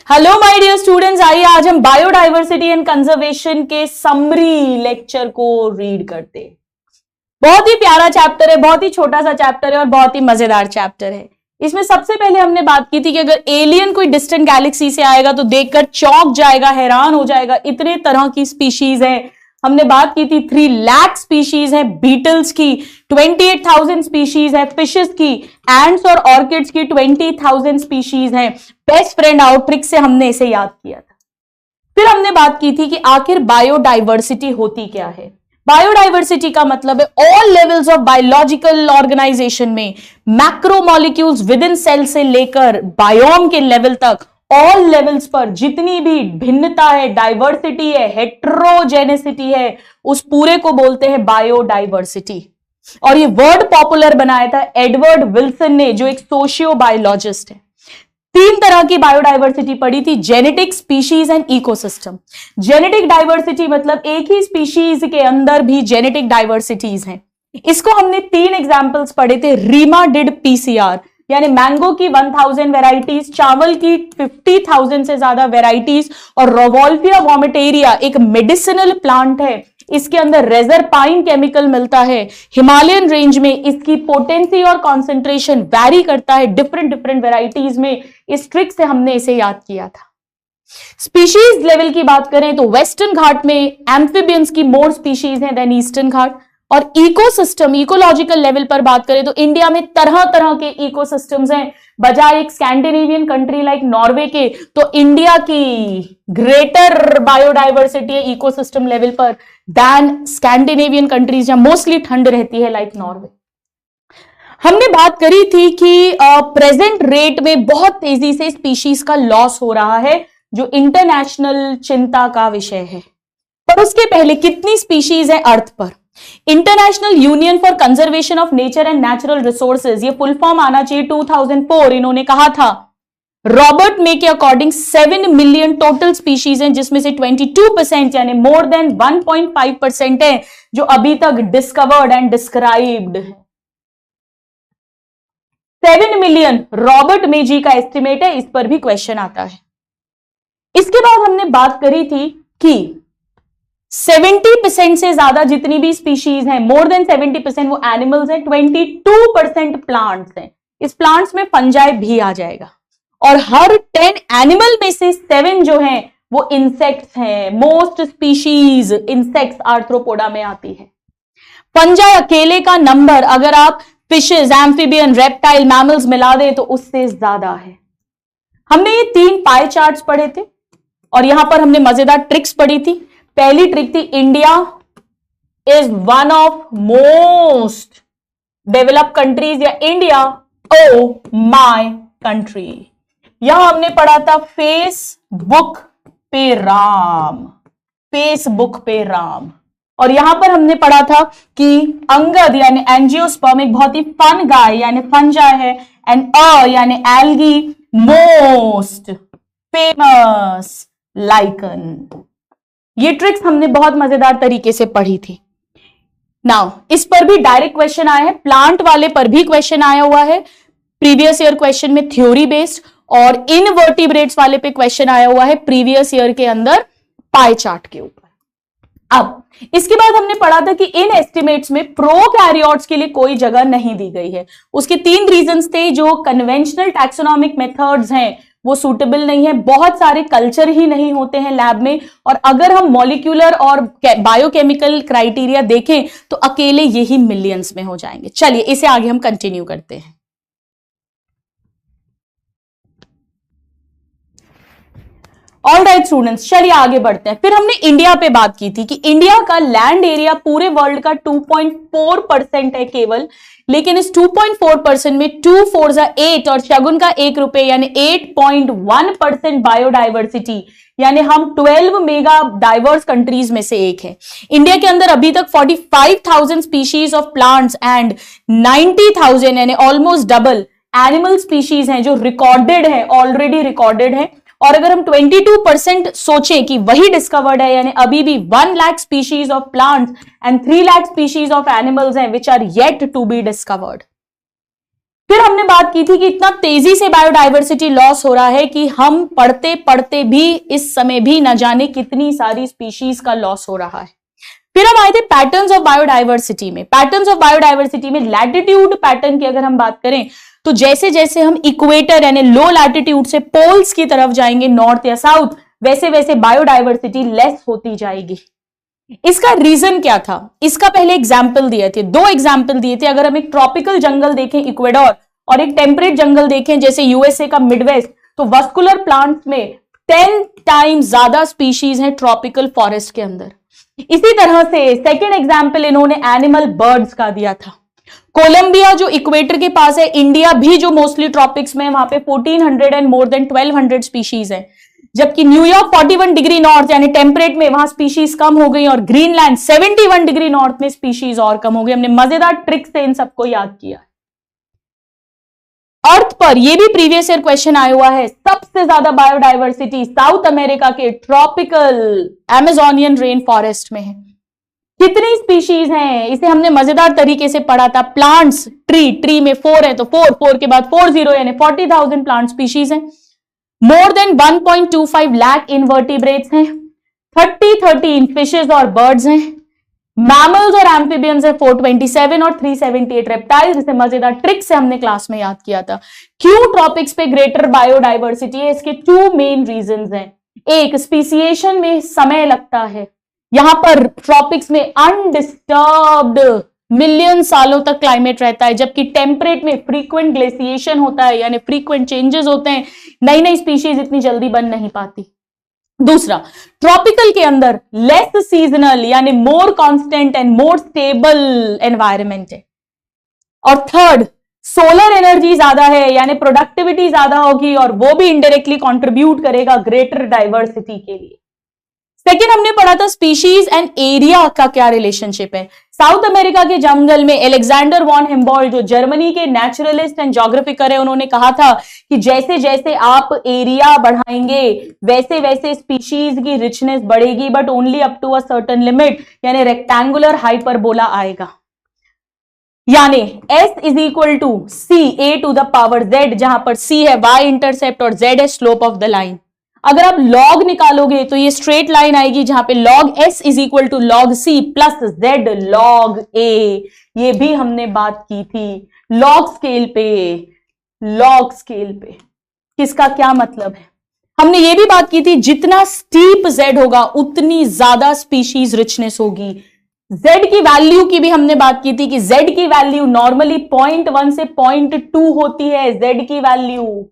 Hello my dear students, आइए आज हम बायोडाइवर्सिटी एंड कंजर्वेशन के समरी लेक्चर को रीड करते हैं। बहुत ही प्यारा चैप्टर है, बहुत ही छोटा सा चैप्टर है और बहुत ही मजेदार चैप्टर है। इसमें सबसे पहले हमने बात की थी कि अगर एलियन कोई डिस्टेंट गैलेक्सी से आएगा तो देखकर चौंक जाएगा, हैरान हो जाएगा, इतने तरह की स्पीशीज है। हमने बात की थी 3 लाख स्पीशीज है बीटल्स की, 28,000 स्पीशीज है फिशेस की, एंड्स और ऑर्किड्स की 20,000 स्पीशीज है। बेस्ट फ्रेंड आउटरिक्स से हमने इसे याद किया था। फिर हमने बात की थी कि आखिर बायोडाइवर्सिटी होती क्या है। बायोडाइवर्सिटी का मतलब है all levels of biological organization में, मैक्रोमोलिक्यूल्स विद इन सेल से लेकर बायोम के लेवल तक, ऑल लेवल्स पर जितनी भी भिन्नता है, डाइवर्सिटी है, हेट्रोजेनेसिटी है, उस पूरे को बोलते हैं बायोडाइवर्सिटी। और ये वर्ड पॉपुलर बनाया था एडवर्ड विल्सन ने, जो एक सोशियो बायोलॉजिस्ट है। 3 तरह की बायोडाइवर्सिटी पढ़ी थी, genetic, species and ecosystem. Genetic diversity मतलब एक ही स्पीशीज के अंदर भी जेनेटिक डाइवर्सिटीज हैं। इसको हमने 3 एग्जांपल्स पढ़े थे, रीमा डिड पीसीआर, यानी मैंगो की 1000 वेराइटीज, चावल की 50,000 से ज्यादा वेराइटीज, और रोवोल्फिया वोमिटेरिया एक मेडिसिनल प्लांट है, इसके अंदर रेजरपाइन केमिकल मिलता है। हिमालयन रेंज में इसकी पोटेंसी और कॉन्सेंट्रेशन वैरी करता है डिफरेंट वेराइटीज में। इस ट्रिक से हमने इसे याद किया था। स्पीशीज लेवल की बात करें तो वेस्टर्न घाट में एम्फीबियंस की मोर स्पीशीज हैं देन ईस्टर्न घाट। और इकोसिस्टम, इकोलॉजिकल लेवल पर बात करें तो इंडिया में तरह तरह के इकोसिस्टम्स हैं। बजाय एक स्कैंडिनेवियन कंट्री लाइक नॉर्वे के, तो इंडिया की ग्रेटर बायोडाइवर्सिटी है इकोसिस्टम लेवल पर दैन स्कैंडिनेवियन कंट्रीज जहां मोस्टली ठंड रहती है लाइक नॉर्वे। हमने बात करी थी कि प्रेजेंट रेट में बहुत तेजी से स्पीशीज का लॉस हो रहा है, जो इंटरनेशनल चिंता का विषय है। पर उसके पहले कितनी स्पीशीज है अर्थ पर? International union for conservation of nature and natural resources, ये फुल फॉर्म आना चाहिए 2004। इन्होंने कहा था रॉबर्ट मे के अकॉर्डिंग 7 मिलियन टोटल स्पीशीज हैं, जिसमें से 22% यानी मोर देन 1.5% है जो अभी तक डिस्कवर्ड एंड डिस्क्राइब्ड है। 7 मिलियन रॉबर्ट मे जी का एस्टिमेट है, इस पर भी क्वेश्चन आता है। इसके बाद हमने बात करी थी कि 70% से ज्यादा जितनी भी स्पीशीज हैं, मोर देन 70% वो एनिमल्स हैं, 22% प्लांट्स हैं। इस प्लांट्स में फंजाई भी आ जाएगा। और हर 10 एनिमल में से 7 जो हैं वो इंसेक्ट्स हैं। मोस्ट स्पीशीज इंसेक्ट्स आर्थ्रोपोडा में आती है। फंजाई अकेले का नंबर अगर आप फिशेज, एम्फीबियन, रेप्टाइल, मैमल्स मिला दें तो उससे ज्यादा है। हमने ये 3 पाई चार्ट्स पढ़े थे और यहां पर हमने मजेदार ट्रिक्स पढ़ी थी। पहली ट्रिक थी India is one of most developed countries, या इंडिया ओ माय कंट्री। यहां हमने पढ़ा था फेसबुक पे राम, फेसबुक पे राम। और यहां पर हमने पढ़ा था कि अंगद यानी एंजियोस्पर्म एक बहुत ही फन गाय यानी फंजाई है, एंड यानी एल्गी मोस्ट फेमस लाइकन। ये ट्रिक्स हमने बहुत मजेदार तरीके से पढ़ी थी। नाउ इस पर भी डायरेक्ट क्वेश्चन आया है, प्लांट वाले पर भी क्वेश्चन आया हुआ है प्रीवियस ईयर क्वेश्चन में थ्योरी बेस्ड, और इनवर्टिब्रेट्स वाले पे क्वेश्चन आया हुआ है प्रीवियस ईयर के अंदर पाई चार्ट के ऊपर। अब इसके बाद हमने पढ़ा था कि इन एस्टिमेट्स में प्रोकैरियोट्स के लिए कोई जगह नहीं दी गई है। उसके 3 रीजंस थे, जो कन्वेंशनल टैक्सोनॉमिक मेथड्स हैं वो सूटेबल नहीं है, बहुत सारे कल्चर ही नहीं होते हैं लैब में, और अगर हम मॉलिक्यूलर और बायोकेमिकल क्राइटेरिया देखें तो अकेले यही मिलियंस में हो जाएंगे। चलिए इसे आगे हम कंटिन्यू करते हैं। ऑल राइट स्टूडेंट्स, चलिए आगे बढ़ते हैं। फिर हमने इंडिया पे बात की थी कि इंडिया का लैंड एरिया पूरे वर्ल्ड का 2.4% है केवल, लेकिन इस 2.4% में 2 4 8 और शगुन का 1 रुपए यानी 8.1% बायोडाइवर्सिटी, यानी हम 12 मेगा डाइवर्स कंट्रीज में से एक है। इंडिया के अंदर अभी तक 45,000 स्पीशीज ऑफ प्लांट्स एंड 90,000 यानी ऑलमोस्ट डबल एनिमल स्पीशीज हैं जो रिकॉर्डेड है, ऑलरेडी रिकॉर्डेड है। और अगर हम 22% सोचें कि वही डिस्कवर्ड है, यानी अभी भी 1 lakh species of plants and 3 lakh species of animals हैं which are yet to be discovered. फिर हमने बात की थी कि इतना तेजी से बायोडायवर्सिटी लॉस हो रहा है कि हम पढ़ते पढ़ते भी इस समय भी न जाने कितनी सारी स्पीशीज का लॉस हो रहा है। फिर हम आए थे पैटर्न्स ऑफ बायोडायवर्सिटी में। पैटर्न्स ऑफ बायोडायवर्सिटी में लैटिट्यूड पैटर्न की अगर हम बात करें तो जैसे जैसे हम इक्वेटर यानी लो लैटिट्यूड से पोल्स की तरफ जाएंगे, नॉर्थ या साउथ, वैसे वैसे बायोडायवर्सिटी लेस होती जाएगी। इसका रीजन क्या था? इसका पहले एग्जाम्पल दिए थे, 2 एग्जाम्पल दिए थे। अगर हम एक ट्रॉपिकल जंगल देखें इक्वेडोर और एक टेम्परेट जंगल देखें जैसे यूएसए का मिडवेस्ट, तो वस्कुलर प्लांट्स में 10 टाइम्स ज्यादा स्पीशीज हैं ट्रॉपिकल फॉरेस्ट के अंदर। इसी तरह से सेकेंड एग्जाम्पल इन्होंने एनिमल बर्ड्स का दिया था। कोलंबिया जो इक्वेटर के पास है, इंडिया भी जो मोस्टली ट्रॉपिक्स में, वहां पे 1400 एंड मोर देन 1200 स्पीशीज है, जबकि न्यूयॉर्क 41 डिग्री नॉर्थ यानी टेम्परेट में वहां स्पीशीज कम हो गई और ग्रीनलैंड 71 डिग्री नॉर्थ में स्पीशीज और कम हो गई। हमने मजेदार ट्रिक से इन सबको याद किया। अर्थ पर यह भी प्रीवियस ईयर क्वेश्चन आया हुआ है, सबसे ज्यादा बायोडायवर्सिटी साउथ अमेरिका के ट्रॉपिकल अमेजोनियन रेन फॉरेस्ट में है। कितनी स्पीशीज हैं इसे हमने मजेदार तरीके से पढ़ा था। प्लांट्स, ट्री में 4 है तो 4 के बाद 40 यानी 40,000 प्लांट स्पीशीज हैं। मोर देन 1.25 लाख इनवर्टिब्रेट्स हैं, 13 फिशेज और बर्ड्स हैं, मैमल्स और एम्फिबियंस है 427 और 378 रेप्टाइल्स। इसे मजेदार ट्रिक से हमने क्लास में याद किया था। क्यों ट्रॉपिक्स पे ग्रेटर बायोडायवर्सिटी है? इसके 2 मेन रीजंस हैं। एक, स्पीसिएशन में समय लगता है, यहां पर ट्रॉपिक्स में अनडिस्टर्ब्ड मिलियन सालों तक क्लाइमेट रहता है, जबकि टेम्परेट में फ्रीक्वेंट ग्लेसिएशन होता है यानी फ्रीक्वेंट चेंजेस होते हैं, नई नई स्पीशीज इतनी जल्दी बन नहीं पाती। दूसरा, ट्रॉपिकल के अंदर लेस सीजनल यानी more constant and more stable environment है। और थर्ड, सोलर एनर्जी ज्यादा है यानी प्रोडक्टिविटी ज्यादा होगी और वो भी इनडायरेक्टली कंट्रीब्यूट करेगा ग्रेटर डाइवर्सिटी के लिए। सेकेंड हमने पढ़ा था स्पीशीज एंड एरिया का क्या रिलेशनशिप है। साउथ अमेरिका के जंगल में अलेक्जेंडर वॉन हिम्बोल्ट जो जर्मनी के नेचुरलिस्ट एंड ज्योग्राफिकर है, उन्होंने कहा था कि जैसे जैसे आप एरिया बढ़ाएंगे वैसे वैसे स्पीशीज की रिचनेस बढ़ेगी, but only up to a certain limit, यानी रेक्टेंगुलर हाइपरबोला आएगा। यानी S is equal to C A to the power Z, जहां पर C है y इंटरसेप्ट और Z है स्लोप ऑफ द लाइन। अगर आप लॉग निकालोगे तो ये स्ट्रेट लाइन आएगी जहां पे log S is equal to log C plus Z log A। ये भी हमने बात की थी लॉग स्केल पे। किसका क्या मतलब है? हमने ये भी बात की थी जितना स्टीप Z होगा उतनी ज्यादा स्पीशीज रिचनेस होगी। Z की वैल्यू की भी हमने बात की थी कि Z की वैल्यू नॉर्मली 0.1 से 0.2 होती है Z की वैल्यू,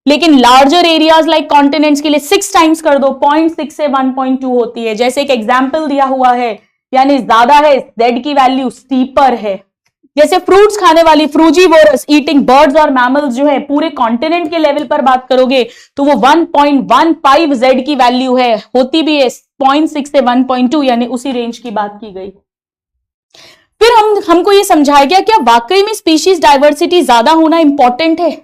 लेकिन लार्जर एरियाज लाइक कॉन्टिनेंट्स के लिए 6 टाइम्स कर दो, 0.6 से 1.2 होती है। जैसे एक एग्जाम्पल दिया हुआ है, यानी ज्यादा है Z की वैल्यू, स्टीपर है। जैसे फ्रूट्स खाने वाली फ्रूजीवोरस ईटिंग बर्ड्स और मैमल्स जो है पूरे कॉन्टिनेंट के लेवल पर बात करोगे तो वो 1.15 Z की वैल्यू है, होती भी है 0.6 से 1.2, यानी उसी रेंज की बात की गई। फिर हमको ये समझाया गया क्या वाकई में स्पीशीज डाइवर्सिटी ज्यादा होना इंपॉर्टेंट है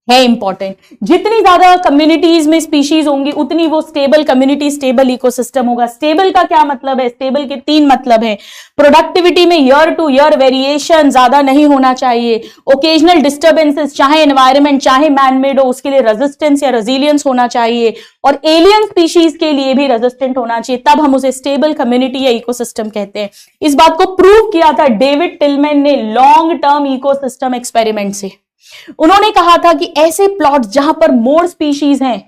इंपॉर्टेंट। जितनी ज्यादा कम्युनिटीज में स्पीशीज होंगी उतनी वो स्टेबल कम्युनिटी, स्टेबल इकोसिस्टम होगा। स्टेबल का क्या मतलब है? स्टेबल के 3 मतलब है। प्रोडक्टिविटी में ईयर टू ईयर वेरिएशन ज्यादा नहीं होना चाहिए। ओकेजनल डिस्टर्बेंसेस चाहे एनवायरमेंट चाहे मैनमेड हो उसके लिए रेजिस्टेंस या रेजिलियंस होना चाहिए, और एलियन स्पीशीज के लिए भी रेजिस्टेंट होना चाहिए, तब हम उसे स्टेबल कम्युनिटी या इकोसिस्टम कहते हैं। इस बात को प्रूव किया था डेविड टिलमैन ने लॉन्ग टर्म इकोसिस्टम एक्सपेरिमेंट से। उन्होंने कहा था कि ऐसे प्लॉट्स जहां पर मोर स्पीशीज हैं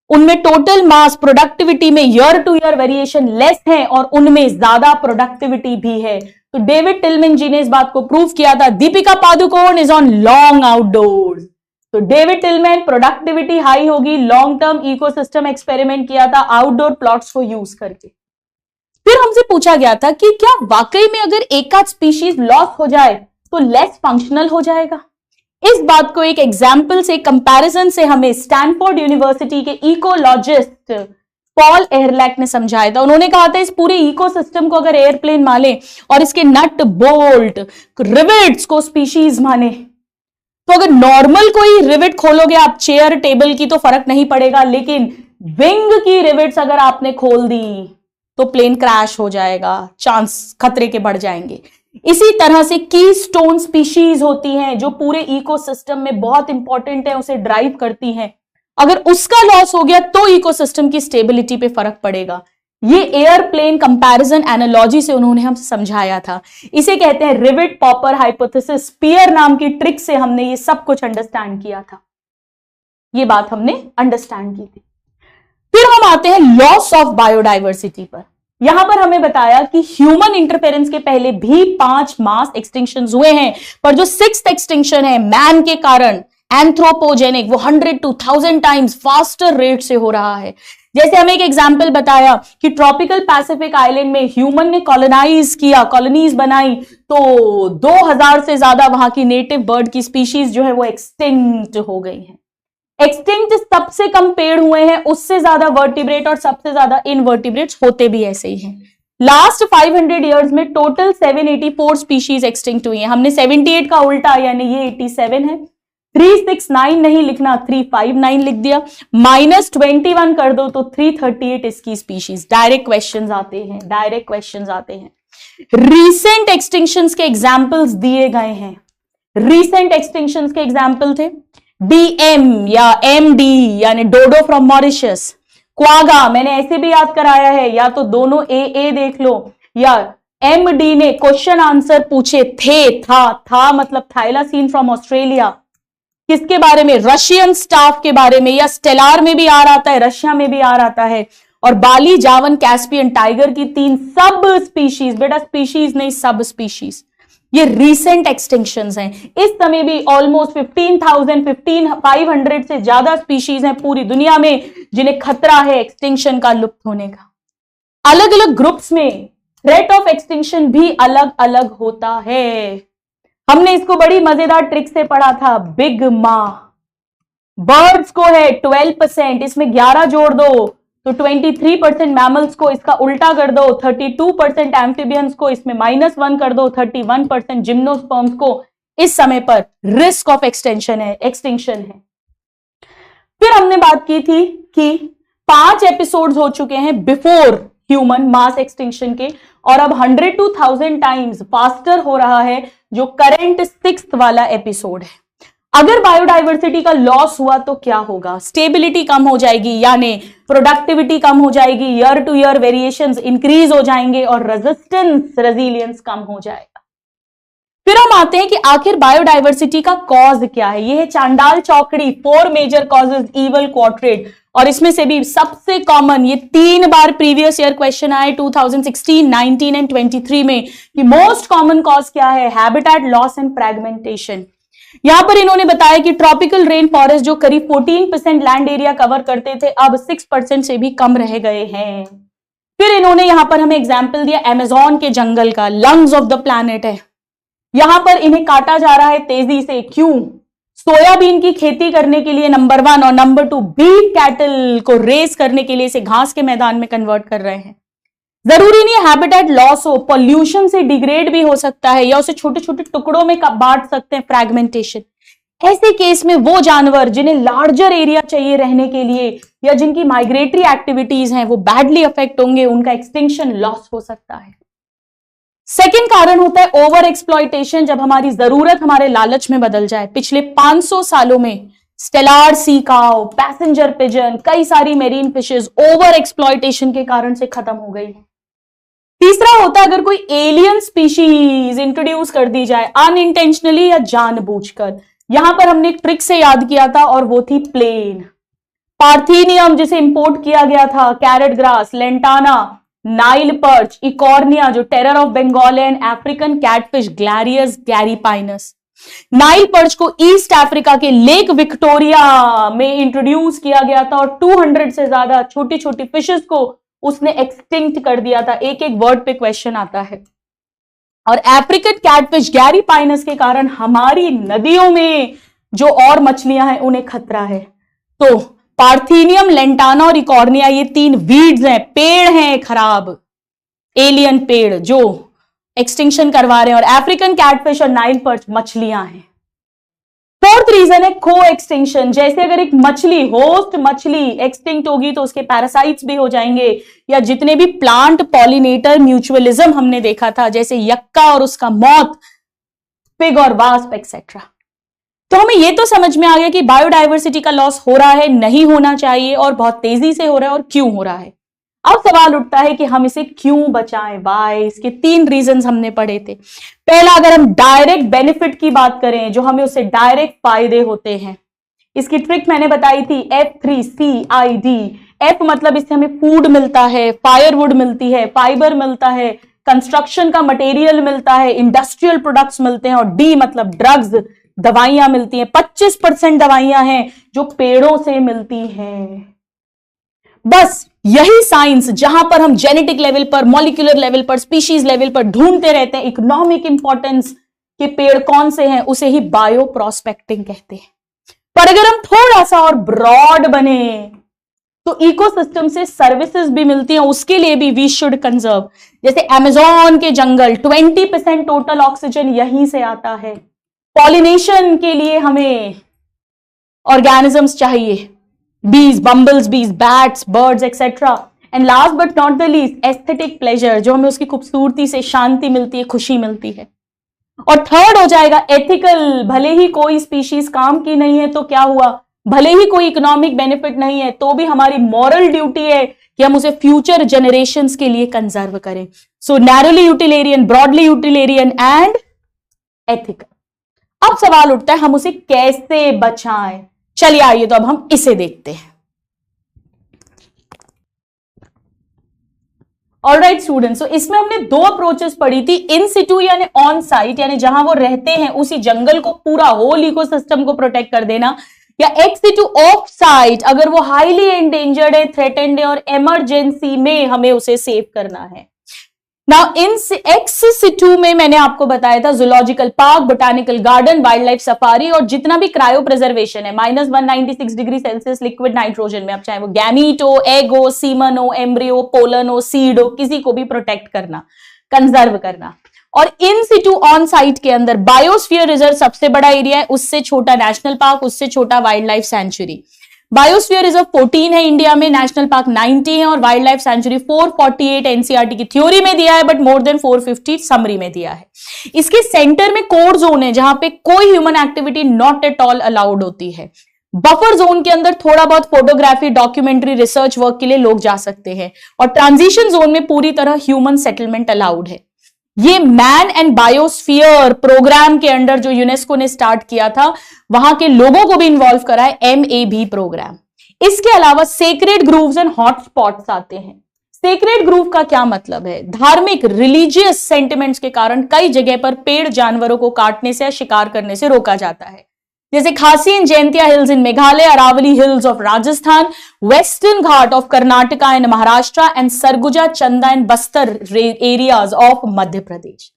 उनमें टोटल मास प्रोडक्टिविटी में year two year variation less है और उनमें ज्यादा प्रोडक्टिविटी भी है। तो डेविड टिलमैन जी ने इस बात को प्रूव किया था। Deepika Padukone is on long outdoors. तो डेविड टिलमैन प्रोडक्टिविटी हाई होगी, लॉन्ग टर्म इकोसिस्टम एक्सपेरिमेंट किया था आउटडोर प्लॉट्स को यूज करके। फिर हमसे पूछा गया था कि क्या वाकई में अगर एक आध स्पीशीज लॉस हो जाए तो लेस फंक्शनल हो जाएगा? इस बात को एक एग्जाम्पल से, कंपैरिजन से हमें स्टैनफोर्ड यूनिवर्सिटी के इकोलॉजिस्ट पॉल एहरलैक ने समझाया था। उन्होंने कहा था इस पूरे इकोसिस्टम को अगर एयरप्लेन माने और इसके नट बोल्ट रिवेट्स को स्पीशीज माने, तो अगर नॉर्मल कोई रिवेट खोलोगे आप चेयर टेबल की तो फर्क नहीं पड़ेगा, लेकिन विंग की रिवेट्स अगर आपने खोल दी तो प्लेन क्रैश हो जाएगा, चांस खतरे के बढ़ जाएंगे। इसी तरह से कीस्टोन स्पीशीज होती हैं जो पूरे इकोसिस्टम में बहुत इंपॉर्टेंट है, उसे ड्राइव करती हैं। अगर उसका लॉस हो गया तो इकोसिस्टम की स्टेबिलिटी पे फर्क पड़ेगा। ये एयरप्लेन कंपैरिजन एनालॉजी से उन्होंने हम समझाया था। इसे कहते हैं रिवेट पॉपर हाइपोथेसिस। स्पीयर नाम की ट्रिक से हमने ये सब कुछ अंडरस्टैंड किया था, ये बात हमने अंडरस्टैंड की थी। फिर हम आते हैं लॉस ऑफ बायोडाइवर्सिटी पर। यहां पर हमें बताया कि ह्यूमन इंटरफेरेंस के पहले भी 5 मास एक्सटिंक्शंस हुए हैं, पर जो 6th एक्सटिंक्शन है मैन के कारण, एंथ्रोपोजेनिक, वो 100 to 1000 टाइम्स फास्टर रेट से हो रहा है। जैसे हमें एक एग्जाम्पल बताया कि ट्रॉपिकल पैसिफिक आइलैंड में ह्यूमन ने कॉलोनाइज किया, कॉलोनीज बनाई, तो 2000 से ज्यादा वहां की नेटिव बर्ड की स्पीशीज जो है वो एक्सटिंक्ट हो गई हैं। एक्सटिंक्ट सबसे कम पेड़ हुए हैं, उससे ज्यादा वर्टिब्रेट और सबसे ज्यादा इनवर्टिब्रेट्स होते भी ऐसे ही हैं। लास्ट 500 इयर्स में टोटल 784 स्पीशीज एक्सटिंक्ट हुई हैं। हमने 78 का उल्टा यानी ये 87 है। 369 नहीं लिखना, 359 लिख दिया, -21 कर दो तो 338 इसकी स्पीशीज। डायरेक्ट क्वेश्चंस आते हैं, डायरेक्ट क्वेश्चंस आते हैं। रीसेंट एक्सटिंक्शंस के एग्जांपल्स दिए गए हैं। रीसेंट एक्सटिंक्शंस के एग्जांपल थे DM या MD यानी डोडो फ्रॉम मॉरिशस, क्वागा मैंने ऐसे भी याद कराया है, या तो दोनों AA देख लो, या MD ने क्वेश्चन आंसर पूछे थे, था मतलब थाइलासीन फ्रॉम ऑस्ट्रेलिया। किसके बारे में? रशियन स्टाफ के बारे में, या स्टेलार में भी आ रहा है, रशिया में भी आ रहा है। और बाली, जावन, कैस्पियन टाइगर की 3 सब स्पीशीज, बेटा स्पीशीज नहीं सब स्पीशीज, ये रीसेंट एक्सटिंक्शंस हैं। इस समय भी ऑलमोस्ट 15,500 से ज्यादा स्पीशीज हैं पूरी दुनिया में जिन्हें खतरा है एक्सटिंक्शन का, लुप्त होने का। अलग अलग ग्रुप्स में थ्रेट ऑफ एक्सटिंक्शन भी अलग अलग होता है। हमने इसको बड़ी मजेदार ट्रिक से पढ़ा था, बिग मा। बर्ड्स को है 12%, इसमें 11 जोड़ दो तो 23% मैमल्स को, इसका उल्टा कर दो 32% एम्फीबियंस को, इसमें -1 कर दो 31% जिम्नोस्पर्म्स को। इस समय पर रिस्क ऑफ एक्सटिंक्शन है। फिर हमने बात की थी कि 5 एपिसोड्स हो चुके हैं बिफोर ह्यूमन मास एक्सटिंक्शन के, और अब 100 to 1000 टाइम्स फास्टर हो रहा है जो करंट 6th वाला एपिसोड है। अगर बायोडाइवर्सिटी का लॉस हुआ तो क्या होगा? स्टेबिलिटी कम हो जाएगी, यानी प्रोडक्टिविटी कम हो जाएगी, year two year variations increase हो जाएंगे और रेजिलियंस कम हो जाएगा। फिर हम आते हैं कि आखिर बायोडाइवर्सिटी का कॉज क्या है। यह है चांडाल चौकड़ी, 4 मेजर कॉजेज इवल क्वाड्रेट, और इसमें से भी सबसे कॉमन, ये 3 बार प्रीवियस ईयर क्वेश्चन आए 2016, 19 एंड 23 में, कि मोस्ट कॉमन कॉज क्या है? Habitat loss and fragmentation. यहां पर इन्होंने बताया कि ट्रॉपिकल रेन फॉरेस्ट जो करीब 14% लैंड एरिया कवर करते थे, अब 6% से भी कम रह गए हैं। फिर इन्होंने यहां पर हमें एग्जाम्पल दिया अमेज़न के जंगल का, लंग्स ऑफ द प्लैनेट है, यहां पर इन्हें काटा जा रहा है तेजी से। क्यों? सोयाबीन की खेती करने के लिए नंबर 1, और नंबर 2 बीफ कैटल को रेस करने के लिए इसे घास के मैदान में कन्वर्ट कर रहे हैं। जरूरी नहीं हैबिटेट लॉस हो, पॉल्यूशन से डिग्रेड भी हो सकता है, या उसे छोटे छोटे टुकड़ों में बांट सकते हैं, फ्रैगमेंटेशन। ऐसे केस में वो जानवर जिन्हें लार्जर एरिया चाहिए रहने के लिए, या जिनकी माइग्रेटरी एक्टिविटीज हैं, वो बैडली अफेक्ट होंगे, उनका एक्सटिंक्शन लॉस हो सकता है। सेकेंड कारण होता है ओवर एक्सप्लॉयटेशन, जब हमारी जरूरत हमारे लालच में बदल जाए। पिछले 500 सालों में स्टेलार सी काउ, पैसेंजर पिजन, कई सारी मेरीन फिशेस ओवर एक्सप्लॉयटेशन के कारण से खत्म हो गई है। तीसरा होता है अगर कोई एलियन स्पीशीज इंट्रोड्यूस कर दी जाए अनइंटेंशनली या जानबूझकर। यहां पर हमने एक ट्रिक से याद किया था, और वो थी प्लेन पार्थेनियम जिसे इंपोर्ट किया गया था, carrot grass, lantana, Nile perch, Eichhornia जो terror of Bengal and African catfish Clarias gariepinus. Nile perch को ईस्ट अफ्रीका के लेक विक्टोरिया में इंट्रोड्यूस किया गया था, और 200 से ज्यादा छोटी छोटी फिशेस को उसने एक्सटिंक्ट कर दिया था। एक एक वर्ड पे क्वेश्चन आता है। और अफ्रीकन कैटफिश गैरीपाइनस के कारण हमारी नदियों में जो और मछलियां हैं उन्हें खतरा है। तो पार्थेनियम, लेंटाना और इकॉर्निया ये 3 वीड्स हैं, पेड़ हैं खराब, एलियन पेड़ जो एक्सटिंक्शन करवा रहे हैं, और अफ्रीकन कैटफिश और नाइल पर्च मछलियां हैं। फोर्थ रीजन है को एक्सटिंक्शन। जैसे अगर एक मछली, होस्ट मछली एक्सटिंक्ट होगी तो उसके पैरासाइट्स भी हो जाएंगे, या जितने भी प्लांट पॉलिनेटर म्यूचुअलिज्म हमने देखा था, जैसे यक्का और उसका मौत, पिग और वास्प एक्सेट्रा। तो हमें ये तो समझ में आ गया कि बायोडायवर्सिटी का लॉस हो रहा है, नहीं होना चाहिए, और बहुत तेजी से हो रहा है, और क्यों हो रहा है। अब सवाल उठता है कि हम इसे क्यों बचाएं, वाई। इसके 3 रीजंस हमने पढ़े थे। पहला, अगर हम डायरेक्ट बेनिफिट की बात करें, जो हमें उससे डायरेक्ट फायदे होते हैं, इसकी ट्रिक मैंने बताई थी, F3CID। F मतलब इससे हमें फूड मिलता है, फायरवुड मिलती है, फाइबर मिलता है, कंस्ट्रक्शन का मटेरियल मिलता है, इंडस्ट्रियल प्रोडक्ट्स मिलते हैं, और D मतलब ड्रग्स, दवाइयां मिलती हैं। 25% दवाइयां हैं जो पेड़ों से मिलती हैं। बस यही साइंस जहां पर हम जेनेटिक लेवल पर, मॉलिक्यूलर लेवल पर, स्पीशीज लेवल पर ढूंढते रहते हैं इकोनॉमिक इंपॉर्टेंस के पेड़ कौन से हैं, उसे ही बायो प्रोस्पेक्टिंग कहते हैं। पर अगर हम थोड़ा सा और ब्रॉड बने तो इकोसिस्टम से सर्विसेज भी मिलती हैं, उसके लिए भी वी शुड कंजर्व। जैसे अमेज़न के जंगल, 20% टोटल ऑक्सीजन यहीं से आता है। पॉलिनेशन के लिए हमें ऑर्गेनिजम्स चाहिए, बीज, बम्बल्स बीज, bats, birds etcetera. And last but not the least, aesthetic pleasure, जो हमें उसकी खूबसूरती से शांति मिलती है, खुशी मिलती है। और थर्ड हो जाएगा एथिकल। भले ही कोई स्पीशीज काम की नहीं है तो क्या हुआ, भले ही कोई इकोनॉमिक बेनिफिट नहीं है तो भी हमारी मॉरल ड्यूटी है कि हम उसे फ्यूचर जनरेशंस के लिए कंजर्व करें। सो नैरोली यूटिलेरियन, ब्रॉडली यूटिलेरियन एंड एथिकल। अब सवाल उठता है हम उसे कैसे बचाएं। चलिए आइए तो अब हम इसे देखते हैं। ऑलराइट स्टूडेंट्स, तो इसमें हमने 2 अप्रोचेस पढ़ी थी, इन सिटू यानी ऑन साइट, यानी जहां वो रहते हैं उसी जंगल को, पूरा होल इकोसिस्टम को प्रोटेक्ट कर देना, या एक्स सिटू ऑफ साइट, अगर वो हाईली एंडेंजर्ड है, थ्रेटेंड है और इमरजेंसी में हमें उसे सेव करना है। नाउ इन एक्स सिटू में मैंने आपको बताया था zoological park, botanical garden, wild life safari, और जितना भी क्रायो प्रिजर्वेशन है, -196 डिग्री सेल्सियस लिक्विड नाइट्रोजन में, अब चाहे वो गैमीट हो, एग हो, सीमन हो, एम्ब्रियो, पोलन हो, सीड हो, किसी को भी प्रोटेक्ट करना, कंजर्व करना। और इन सिटू ऑन साइट के अंदर बायोस्फीयर रिजर्व सबसे बड़ा एरिया है, उससे छोटा नेशनल पार्क, उससे छोटा wild life sanctuary. Biosphere reserve 14 है इंडिया में, नेशनल पार्क 90 है, और वाइल्ड लाइफ सेंचुरी 448 एनसीईआरटी की थ्योरी में दिया है, बट मोर देन 450 समरी में दिया है। इसके सेंटर में कोर जोन है जहां पे कोई human activity not at all allowed होती है। बफर जोन के अंदर थोड़ा बहुत फोटोग्राफी, डॉक्यूमेंट्री, रिसर्च वर्क के लिए लोग जा सकते हैं, और ट्रांजिशन जोन में पूरी तरह ह्यूमन सेटलमेंट अलाउड है। ये मैन एंड बायोस्फीयर प्रोग्राम के अंडर जो यूनेस्को ने स्टार्ट किया था, वहां के लोगों को भी इन्वॉल्व करा है, MAB प्रोग्राम। इसके अलावा सेक्रेड ग्रूव्स एंड हॉटस्पॉट्स आते हैं। सेक्रेड ग्रूव का क्या मतलब है? धार्मिक, रिलीजियस सेंटिमेंट्स के कारण कई जगह पर पेड़ जानवरों को काटने से या शिकार करने से रोका जाता है, जैसे Khasi and Jaintia hills in Meghalaya, Aravalli hills of Rajasthan, western Ghat of Karnataka and Maharashtra, and Surguja, Chanda and Bastar areas of Madhya Pradesh.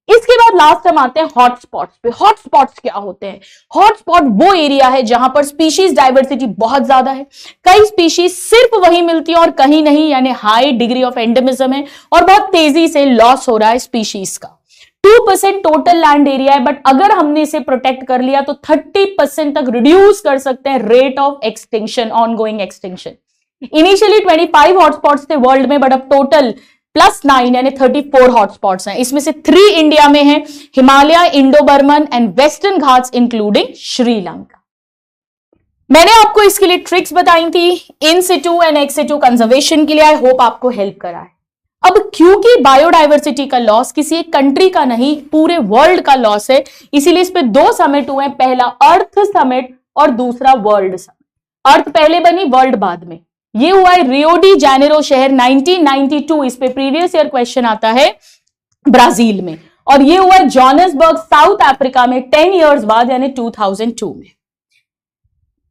इसके बाद लास्ट हम आते हैं हॉटस्पॉट्स पे। हॉटस्पॉट्स क्या होते हैं? हॉटस्पॉट वो एरिया है जहां पर स्पीशीज डाइवर्सिटी बहुत ज्यादा है, कई स्पीशीज सिर्फ वहीं मिलती है और कहीं नहीं, यानी हाई डिग्री ऑफ एंडेमिज्म है, और बहुत तेजी से लॉस हो रहा है स्पीशीज का। 2% टोटल लैंड एरिया है, बट अगर हमने इसे प्रोटेक्ट कर लिया तो 30% तक रिड्यूस कर सकते हैं rate of extinction, ongoing extinction. Initially 25 hotspots थे वर्ल्ड में, बट अब टोटल +9 यानी 34 हॉटस्पॉट्स हैं। इसमें से 3 इंडिया में हैं, Himalaya, Indo Burman and Western Ghats including Sri Lanka. मैंने आपको इसके लिए ट्रिक्स बताई थी in situ and ex situ conservation के लिए। आई होप आपको हेल्प करा है। अब क्योंकि बायोडाइवर्सिटी का लॉस किसी एक कंट्री का नहीं, पूरे वर्ल्ड का लॉस है, इसीलिए इस पे 2 समिट हुए, पहला अर्थ समिट और दूसरा वर्ल्ड समिट। अर्थ पहले बनी, वर्ल्ड बाद में। ये हुआ है रियो डी जेनेरो शहर 1992, इस पे प्रीवियस ईयर क्वेश्चन आता है, ब्राजील में। और ये हुआ है जोहान्सबर्ग साउथ अफ्रीका में 10 इयर्स बाद, यानी 2002 में।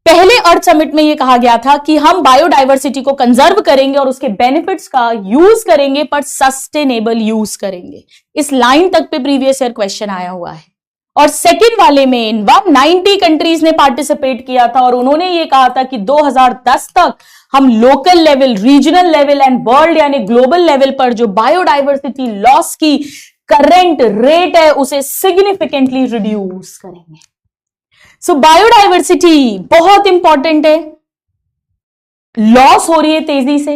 पहले अर्थ समिट में यह कहा गया था कि हम बायोडाइवर्सिटी को कंजर्व करेंगे और उसके बेनिफिट्स का यूज करेंगे, पर सस्टेनेबल यूज करेंगे। इस लाइन तक पे प्रीवियस ईयर क्वेश्चन आया हुआ है। और सेकेंड वाले में 190 कंट्रीज ने पार्टिसिपेट किया था, और उन्होंने ये कहा था कि 2010 तक हम local level, regional level and world यानी ग्लोबल लेवल पर जो बायोडाइवर्सिटी लॉस की करंट रेट है उसे सिग्निफिकेंटली रिड्यूस करेंगे। सो बायोडाइवर्सिटी बहुत इंपॉर्टेंट है, लॉस हो रही है तेजी से,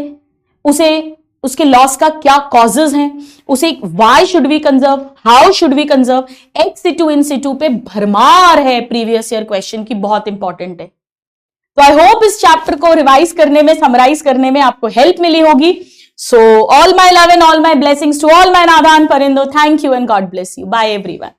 उसके लॉस का क्या कॉजेज हैं, उसे why should we conserve, how should we conserve, ex situ in situ पे भरमार है प्रीवियस ईयर क्वेश्चन की, बहुत इंपॉर्टेंट है। तो आई होप इस चैप्टर को रिवाइज करने में, समराइज करने में आपको हेल्प मिली होगी। So all my love and all my blessings to all my नादान परिंदो, thank you and God bless you, bye everyone.